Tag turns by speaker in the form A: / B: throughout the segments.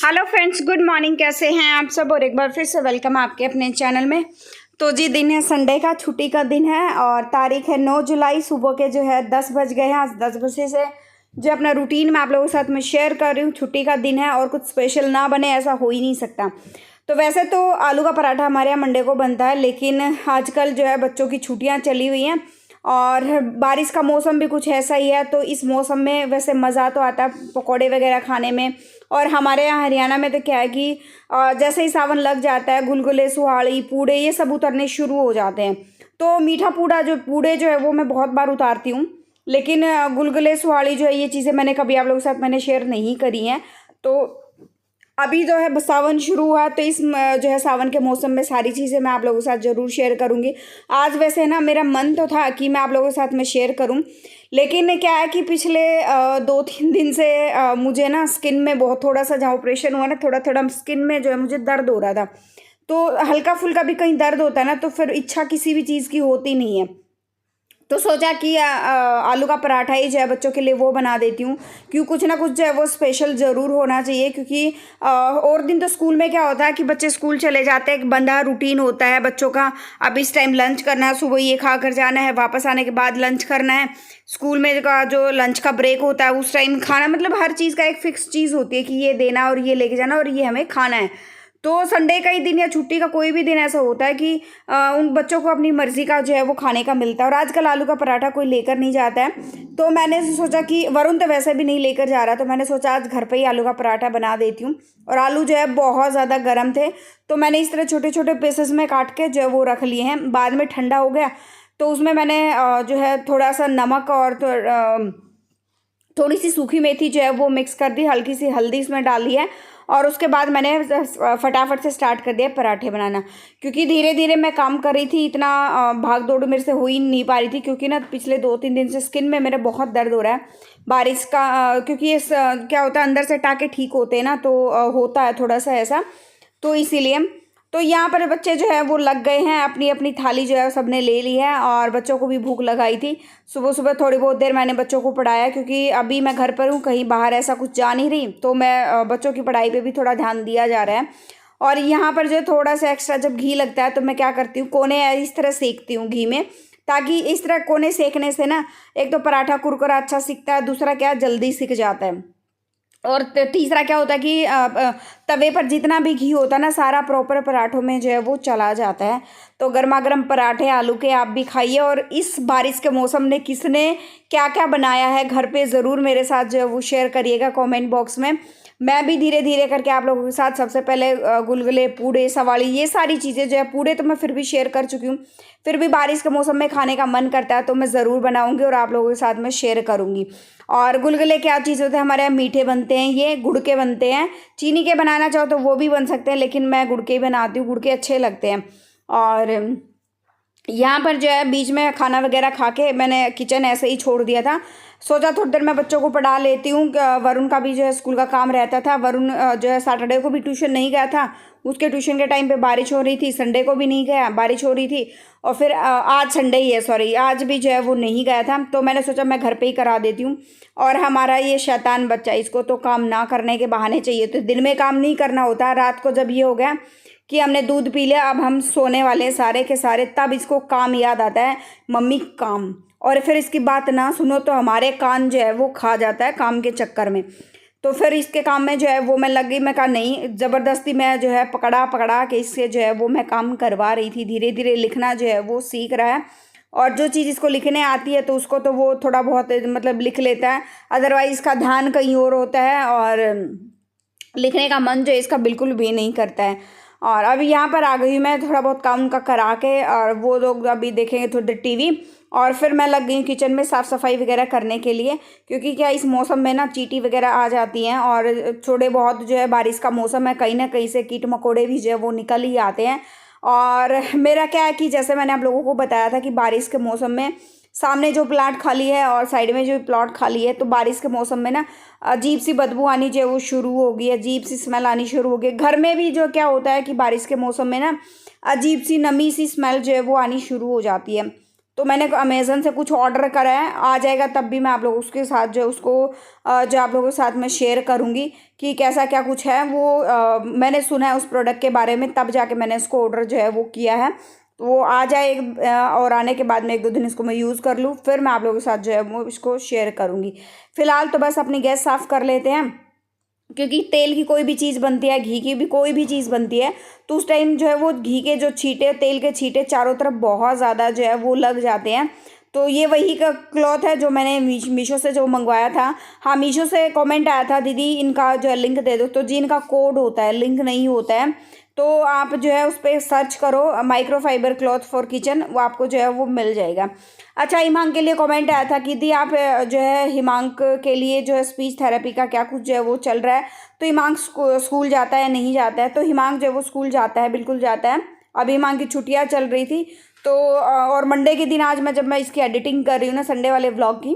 A: Hello friends, good morning. कैसे हैं आप सब? और एक बार फिर से वेलकम आपके अपने चैनल में। तो जी, दिन है संडे का, छुट्टी का दिन है और तारीख है 9 जुलाई। सुबह के जो है 10 बज गए हैं। आज 10 बजे से जो अपना रूटीन मैं आप लोगों के साथ में शेयर कर रही हूँ। छुट्टी का दिन है और कुछ स्पेशल ना बने ऐसा हो ही नहीं सकता। तो वैसे तो आलू का पराठा हमारे यहाँ मंडे को बनता है, लेकिन आजकल जो है बच्चों की छुट्टियाँ चली हुई हैं और बारिश का मौसम भी कुछ ऐसा ही है। तो इस मौसम में वैसे मज़ा तो आता है पकौड़े वगैरह खाने में। और हमारे यहाँ हरियाणा में तो क्या है कि जैसे ही सावन लग जाता है, गुलगुले, सुहाड़ी, पूड़े ये सब उतरने शुरू हो जाते हैं। तो मीठा पूड़े जो है वो मैं बहुत बार उतारती हूँ, लेकिन गुलगुले, सुहाड़ी जो है ये चीज़ें मैंने कभी आप लोगों के साथ मैंने शेयर नहीं करी हैं। तो अभी जो है सावन शुरू हुआ, तो इस जो है सावन के मौसम में सारी चीज़ें मैं आप लोगों के साथ ज़रूर शेयर करूंगी। आज वैसे ना मेरा मन तो था कि मैं आप लोगों के साथ में शेयर करूं, लेकिन क्या है कि पिछले 2-3 दिन से मुझे ना स्किन में बहुत थोड़ा सा, जहाँ ऑपरेशन हुआ ना, थोड़ा थोड़ा स्किन में जो है मुझे दर्द हो रहा था। तो हल्का फुल्का भी कहीं दर्द होता है ना, तो फिर इच्छा किसी भी चीज़ की होती नहीं है। तो सोचा कि आलू का पराठा ही जो है बच्चों के लिए वो बना देती हूँ, क्यों कुछ ना कुछ जो है वो स्पेशल ज़रूर होना चाहिए। क्योंकि और दिन तो स्कूल में क्या होता है कि बच्चे स्कूल चले जाते हैं, एक बंधा रूटीन होता है बच्चों का। अब इस टाइम लंच करना है, सुबह ये खा कर जाना है, वापस आने के बाद लंच करना है। स्कूल में का जो लंच का ब्रेक होता है उस टाइम खाना, मतलब हर चीज़ का एक फिक्स चीज़ होती है कि ये देना और ये लेके जाना और ये हमें खाना है। तो संडे का ही दिन या छुट्टी का कोई भी दिन ऐसा होता है कि उन बच्चों को अपनी मर्ज़ी का जो है वो खाने का मिलता है। और आजकल आलू का पराठा कोई लेकर नहीं जाता है, तो मैंने सोचा कि वरुण तो वैसे भी नहीं लेकर जा रहा, तो मैंने सोचा आज घर पे ही आलू का पराठा बना देती हूँ। और आलू जो है बहुत ज़्यादा गर्म थे, तो मैंने इस तरह छोटे छोटे पीसेस में काट के जो है वो रख लिए हैं। बाद में ठंडा हो गया तो उसमें मैंने जो है थोड़ा सा नमक और थोड़ी सी सूखी मेथी जो है वो मिक्स कर दी, हल्की सी हल्दी इसमें डाल दी है। और उसके बाद मैंने फटाफट से स्टार्ट कर दिया पराठे बनाना, क्योंकि धीरे धीरे मैं काम कर रही थी। इतना भाग दौड़ मेरे से हो ही नहीं पा रही थी, क्योंकि ना पिछले 2-3 दिन से स्किन में मेरे बहुत दर्द हो रहा है बारिश का। क्योंकि ये क्या होता है, अंदर से टाँके ठीक होते हैं ना, तो होता है थोड़ा सा ऐसा, तो इसीलिए। तो यहाँ पर बच्चे जो है वो लग गए हैं, अपनी अपनी थाली जो है सबने ले ली है और बच्चों को भी भूख लगाई थी। सुबह सुबह थोड़ी बहुत देर मैंने बच्चों को पढ़ाया, क्योंकि अभी मैं घर पर हूँ, कहीं बाहर ऐसा कुछ जा नहीं रही, तो मैं बच्चों की पढ़ाई पे भी थोड़ा ध्यान दिया जा रहा है। और यहाँ पर जो थोड़ा सा एक्स्ट्रा जब घी लगता है तो मैं क्या करती हूँ, कोने इस तरह सेकती हूँ घी में, ताकि इस तरह कोने सेकने से ना एक तो पराठा कुरकुरा अच्छा सिकता है, दूसरा क्या जल्दी सिक जाता है। और तीसरा क्या होता है कि तवे पर जितना भी घी होता है ना, सारा प्रॉपर पराठों में जो है वो चला जाता है। तो गर्मा गर्म पराठे आलू के आप भी खाइए। और इस बारिश के मौसम में किसने क्या क्या बनाया है घर पे, ज़रूर मेरे साथ जो है वो शेयर करिएगा कमेंट बॉक्स में। मैं भी धीरे धीरे करके आप लोगों के साथ, सबसे पहले गुलगुले, पूड़े, सवाड़ी, ये सारी चीज़ें जो है, पूड़े तो मैं फिर भी शेयर कर चुकी हूँ, फिर भी बारिश के मौसम में खाने का मन करता है तो मैं ज़रूर बनाऊँगी और आप लोगों के साथ में शेयर करूँगी। और गुलगुले क्या चीज़ होते हैं, हमारे यहाँ मीठे बनते हैं, ये गुड़ के बनते हैं। चीनी के बनाना चाहो तो वो भी बन सकते हैं, लेकिन मैं गुड़ के ही बनाती हूँ, गुड़ के अच्छे लगते हैं। और यहाँ पर जो है बीच में खाना वगैरह खा के मैंने किचन ऐसे ही छोड़ दिया था। सोचा थोड़ी देर मैं बच्चों को पढ़ा लेती हूँ। वरुण का भी जो है स्कूल का काम रहता था। वरुण जो है सैटरडे को भी ट्यूशन नहीं गया था, उसके ट्यूशन के टाइम पे बारिश हो रही थी। संडे को भी नहीं गया, बारिश हो रही थी। और फिर आज संडे ही है, सॉरी, आज भी जो है वो नहीं गया था, तो मैंने सोचा मैं घर पे ही करा देती हूँ। और हमारा ये शैतान बच्चा, इसको तो काम ना करने के बहाने चाहिए, तो दिन में काम नहीं करना होता। रात को जब ये हो गया कि हमने दूध पी लिया, अब हम सोने वाले सारे के सारे, तब इसको काम याद आता है, मम्मी काम। और फिर इसकी बात ना सुनो तो हमारे कान जो है वो खा जाता है काम के चक्कर में। तो फिर इसके काम में जो है वो मैं लग गई। मैं कहा नहीं, ज़बरदस्ती मैं जो है पकड़ा के इससे जो है वो मैं काम करवा रही थी। धीरे धीरे लिखना जो है वो सीख रहा है, और जो चीज़ इसको लिखने आती है तो उसको तो वो थोड़ा बहुत मतलब लिख लेता है, अदरवाइज़ इसका ध्यान कहीं और होता है और लिखने का मन जो है इसका बिल्कुल भी नहीं करता है। और अभी यहाँ पर आ गई मैं थोड़ा बहुत काम उनका करा के, और वो लोग अभी देखेंगे थोड़ी देर टीवी, और फिर मैं लग गई किचन में साफ़ सफाई वगैरह करने के लिए। क्योंकि क्या इस मौसम में ना चींटी वगैरह आ जाती हैं, और थोड़े बहुत जो है बारिश का मौसम है, कहीं ना कहीं से कीट मकोड़े भी जो है वो निकल ही आते हैं। और मेरा क्या है कि जैसे मैंने आप लोगों को बताया था कि बारिश के मौसम में सामने जो प्लाट खाली है और साइड में जो प्लॉट खाली है, तो बारिश के मौसम में ना अजीब सी बदबू आनी जो है वो शुरू होगी, अजीब सी स्मेल आनी शुरू होगी। घर में भी जो क्या होता है कि बारिश के मौसम में ना अजीब सी नमी सी स्मेल जो है वो आनी शुरू हो जाती है। तो मैंने अमेज़न से कुछ ऑर्डर करा है, आ जाएगा तब भी मैं आप लोगों के साथ जो है उसको जो आप लोगों के साथ मैं शेयर करूँगी कि कैसा क्या कुछ है वो। मैंने सुना है उस प्रोडक्ट के बारे में, तब जाके मैंने इसको ऑर्डर जो है वो किया है। तो वो आ जाए और आने के बाद में 1-2 दिन इसको मैं यूज़ कर लूँ, फिर मैं आप लोगों के साथ जो है वो इसको शेयर करूँगी। फ़िलहाल तो बस अपनी गैस साफ़ कर लेते हैं, क्योंकि तेल की कोई भी चीज़ बनती है, घी की भी कोई भी चीज़ बनती है, तो उस टाइम जो है वो घी के जो छींटे, तेल के छींटे चारों तरफ बहुत ज़्यादा जो है वो लग जाते हैं। तो ये वही का क्लॉथ है जो मैंने मीशो से जो मंगवाया था। हाँ, मीशो से कमेंट आया था, दीदी इनका जो है लिंक दे दो, तो जी इनका कोड होता है, लिंक नहीं होता है। तो आप जो है उस पर सर्च करो माइक्रोफाइबर क्लॉथ फॉर किचन, वो आपको जो है वो मिल जाएगा। अच्छा, हिमांक के लिए कमेंट आया था कि दी आप जो है हिमांक के लिए जो है स्पीच थेरेपी का क्या कुछ जो है वो चल रहा है। तो हिमांक स्कूल जाता है या नहीं जाता है? तो हिमांक जो है वो स्कूल जाता है, बिल्कुल जाता है। अभी हिमांक की छुट्टियाँ चल रही थी, तो और मंडे के दिन आज जब मैं इसकी एडिटिंग कर रही हूँ ना संडे वाले व्लॉग की,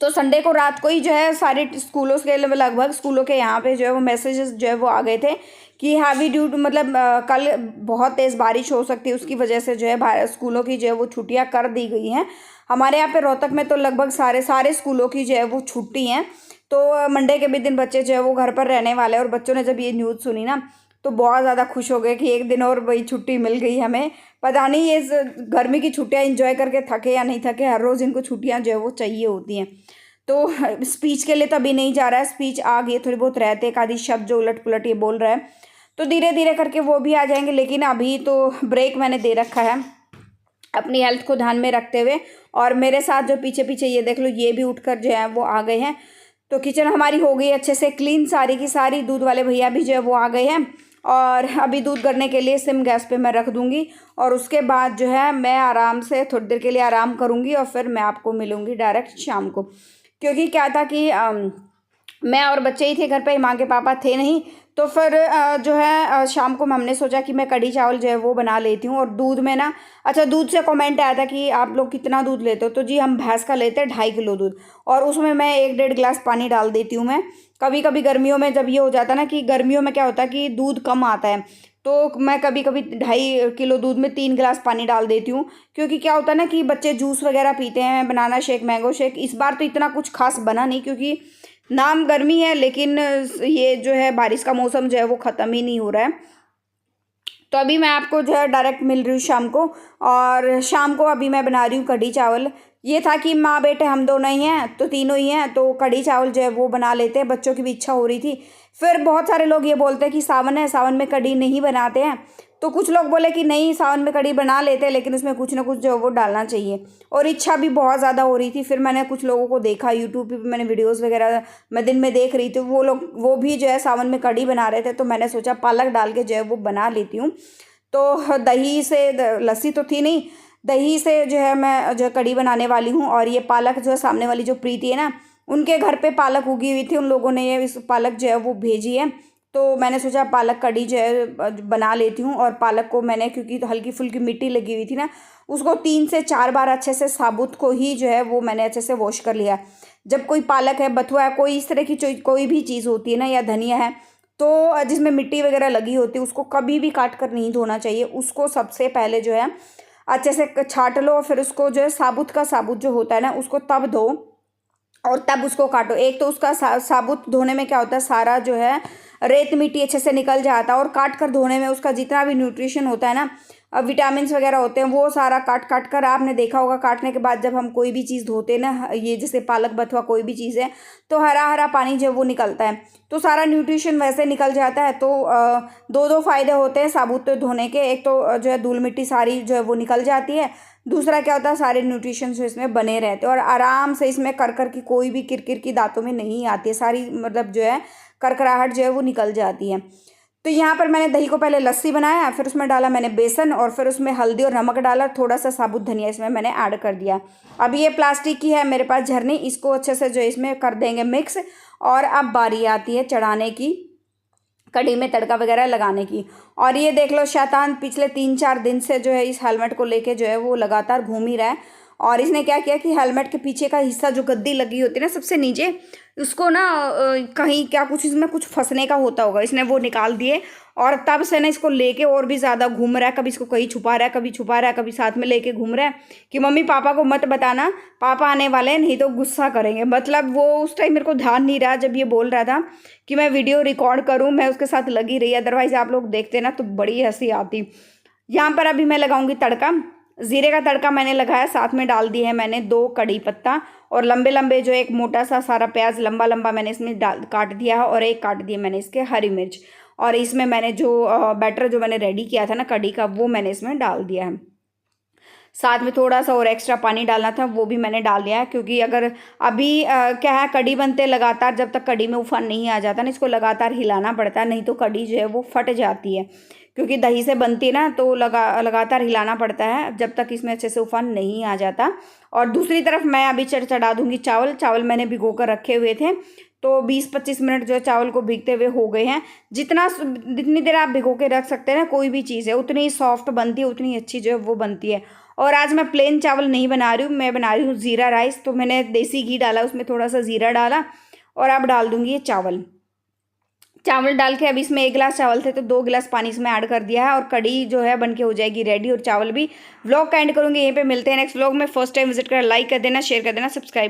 A: तो संडे को रात को ही जो है सारे स्कूलों के लगभग स्कूलों के यहाँ पे जो है वो मैसेजेस जो है वो आ गए थे कि हैवी ड्यू मतलब कल बहुत तेज़ बारिश हो सकती है, उसकी वजह से जो है स्कूलों की जो है वो छुट्टियाँ कर दी गई हैं। हमारे यहाँ पे रोहतक में तो लगभग सारे स्कूलों की जो है वो छुट्टी हैं। तो मंडे के भी दिन बच्चे जो है वो घर पर रहने वाले हैं। और बच्चों ने जब ये न्यूज़ सुनी ना, तो बहुत ज़्यादा खुश हो गए कि एक दिन और वही छुट्टी मिल गई हमें। पता नहीं ये गर्मी की छुट्टियाँ इंजॉय करके थके या नहीं थके, हर रोज़ इनको छुट्टियाँ जो है वो चाहिए होती हैं। तो स्पीच के लिए तो अभी नहीं जा रहा है, स्पीच आ गई, थोड़ी बहुत रहते एक आधी शब्द जो उलट पुलट ये बोल रहा है, तो धीरे धीरे करके वो भी आ जाएंगे। लेकिन अभी तो ब्रेक मैंने दे रखा है अपनी हेल्थ को ध्यान में रखते हुए। और मेरे साथ जो पीछे पीछे ये देख लो, ये भी उठकर जो है वो आ गए हैं। तो किचन हमारी हो गई अच्छे से क्लीन सारी की सारी। दूध वाले भैया भी जो है वो आ गए हैं, और अभी दूध करने के लिए सिम गैस पे मैं रख दूंगी। और उसके बाद जो है मैं आराम से थोड़ी देर के लिए आराम करूंगी, और फिर मैं आपको मिलूंगी डायरेक्ट शाम को। क्योंकि क्या था कि मैं और बच्चे ही थे घर पे, माँ के पापा थे नहीं। तो फिर जो है शाम को हमने सोचा कि मैं कढ़ी चावल जो है वो बना लेती हूँ। और दूध में ना, अच्छा दूध से कमेंट आया था कि आप लोग कितना दूध लेते हो? तो जी हम भैंस का लेते हैं 2.5 किलो दूध, और उसमें मैं 1-1.5 गिलास पानी डाल देती हूँ मैं। कभी कभी गर्मियों में जब ये हो जाता है ना कि गर्मियों में क्या होता है कि दूध कम आता है, तो मैं कभी कभी 2.5 किलो दूध में 3 गिलास पानी डाल देती हूँ। क्योंकि क्या होता है ना कि बच्चे जूस वगैरह पीते हैं, बनाना शेक, मैंगो शेक। इस बार तो इतना कुछ खास बना नहीं, क्योंकि नाम गर्मी है, लेकिन ये जो है बारिश का मौसम जो है वो ख़त्म ही नहीं हो रहा है। तो अभी मैं आपको जो है डायरेक्ट मिल रही हूँ शाम को। और शाम को अभी मैं बना रही हूँ कढ़ी चावल। ये था कि माँ बेटे हम दोनों ही हैं, तो तीनों ही हैं, तो कढ़ी चावल जो है वो बना लेते हैं। बच्चों की भी इच्छा हो रही थी। फिर बहुत सारे लोग ये बोलते हैं कि सावन है, सावन में कढ़ी नहीं बनाते हैं। तो कुछ लोग बोले कि नहीं, सावन में कढ़ी बना लेते हैं, लेकिन उसमें कुछ ना कुछ जो है वो डालना चाहिए। और इच्छा भी बहुत ज़्यादा हो रही थी। फिर मैंने कुछ लोगों को देखा यूट्यूब पे, मैंने वीडियोस वगैरह मैं दिन में देख रही थी, वो भी जो है सावन में कढ़ी बना रहे थे। तो मैंने सोचा पालक डाल के जो है वो बना लेती हूँ। तो दही से, लस्सी तो थी नहीं, दही से जो है मैं जो है कढ़ी बनाने वाली हूँ। और ये पालक जो है सामने वाली जो प्रीति है ना, उनके घर पे पालक उगी हुई थी, उन लोगों ने ये इस पालक जो है वो भेजी है। तो मैंने सोचा पालक कढ़ी जो है बना लेती हूँ। और पालक को मैंने, क्योंकि तो हल्की फुल्की मिट्टी लगी हुई थी ना, उसको 3 से 4 बार अच्छे से साबुत को ही जो है वो मैंने अच्छे से वॉश कर लिया। जब कोई पालक है, बथुआ है, कोई इस तरह की कोई भी चीज़ होती है ना, या धनिया है, तो जिसमें मिट्टी वगैरह लगी होती है, उसको कभी भी काट कर नहीं धोना चाहिए। उसको सबसे पहले जो है अच्छे से छाट लो, और फिर उसको जो है साबुत का साबुत जो होता है ना, उसको तब धो और तब उसको काटो। एक तो उसका साबुत धोने में क्या होता है, सारा जो है रेत मिट्टी अच्छे से निकल जाता है। और काट कर धोने में उसका जितना भी न्यूट्रिशन होता है ना, विटामिन वगैरह होते हैं, वो सारा काट कर, आपने देखा होगा काटने के बाद जब हम कोई भी चीज़ धोते हैं ना, ये जैसे पालक बथुआ कोई भी चीज़ है, तो हरा हरा पानी जो वो निकलता है, तो सारा न्यूट्रिशन वैसे निकल जाता है। तो दो फ़ायदे होते हैं साबुत धोने के। एक तो जो है धूल मिट्टी सारी जो है वो निकल जाती है, दूसरा क्या होता है, सारे न्यूट्रिशन जो इसमें बने रहते हैं। और आराम से इसमें कर की कोई भी किरकिर की दांतों में नहीं आती है, सारी मतलब जो है करकराहट जो है वो निकल जाती है। तो यहाँ पर मैंने दही को पहले लस्सी बनाया, फिर उसमें डाला मैंने बेसन, और फिर उसमें हल्दी और नमक डाला, थोड़ा सा साबुत धनिया इसमें मैंने ऐड कर दिया। अब ये प्लास्टिक की है मेरे पास झरनी, इसको अच्छे से जो इसमें कर देंगे मिक्स। और अब बारी आती है चढ़ाने की, कढ़ी में तड़का वगैरह लगाने की। और ये देख लो शैतान पिछले 3-4 दिन से जो है इस हेलमेट को लेके जो है वो लगातार घूम ही रहा है। और इसने क्या किया कि हेलमेट के पीछे का हिस्सा जो गद्दी लगी होती है ना सबसे नीचे, उसको ना कहीं क्या कुछ इसमें कुछ फंसने का होता होगा, इसने वो निकाल दिए और तब से ना इसको लेके और भी ज़्यादा घूम रहा है। कभी इसको कहीं छुपा रहा है, कभी छुपा रहा है, कभी साथ में लेके घूम रहा है कि मम्मी पापा को मत बताना, पापा आने वाले हैं नहीं तो गुस्सा करेंगे। मतलब वो उस टाइम मेरे को ध्यान नहीं रहा जब ये बोल रहा था कि मैं वीडियो रिकॉर्ड करूँ, मैं उसके साथ लगी रही। अदरवाइज़ आप लोग देखते ना तो बड़ी हंसी आती। यहाँ पर अभी मैं लगाऊंगी तड़का। ज़ीरे का तड़का मैंने लगाया, साथ में डाल दिए हैं मैंने 2 कड़ी पत्ता और लंबे लंबे जो एक मोटा सा सारा प्याज लंबा लंबा मैंने इसमें डाल काट दिया है और एक काट दिए मैंने इसके हरी मिर्च। और इसमें मैंने जो बैटर जो मैंने रेडी किया था ना कड़ी का, वो मैंने इसमें डाल दिया है। साथ में थोड़ा सा और एक्स्ट्रा पानी डालना था, वो भी मैंने डाल दिया है। क्योंकि अगर अभी क्या है, कड़ी बनते लगातार जब तक कड़ी में उफान नहीं आ जाता ना, इसको लगातार हिलाना पड़ता है, नहीं तो कड़ी जो है वो फट जाती है। क्योंकि दही से बनती है ना, तो लगातार हिलाना पड़ता है जब तक इसमें अच्छे से उफान नहीं आ जाता। और दूसरी तरफ मैं अभी चढ़ा दूंगी चावल। चावल मैंने भिगो कर रखे हुए थे, तो 20-25 मिनट जो है चावल को भीगते हुए हो गए हैं। जितनी देर आप भिगो के रख सकते हैं ना कोई भी चीज़ है, उतनी ही सॉफ्ट बनती है, उतनी अच्छी जो है वो बनती है। और आज मैं प्लेन चावल नहीं बना रही हूँ, मैं बना रही हूँ ज़ीरा राइस। तो मैंने देसी घी डाला, उसमें थोड़ा सा ज़ीरा डाला और अब डाल दूंगी ये चावल। चावल डाल के अब इसमें 1 गिलास चावल थे तो 2 गिलास पानी इसमें ऐड कर दिया है और कड़ी जो है बन के हो जाएगी रेडी। और चावल भी व्लॉग का एंड करूँगी यहीं पे। मिलते हैं नेक्स्ट व्लॉग में। फर्स्ट टाइम विजिट कर लाइक कर देना, शेयर कर देना, सब्सक्राइब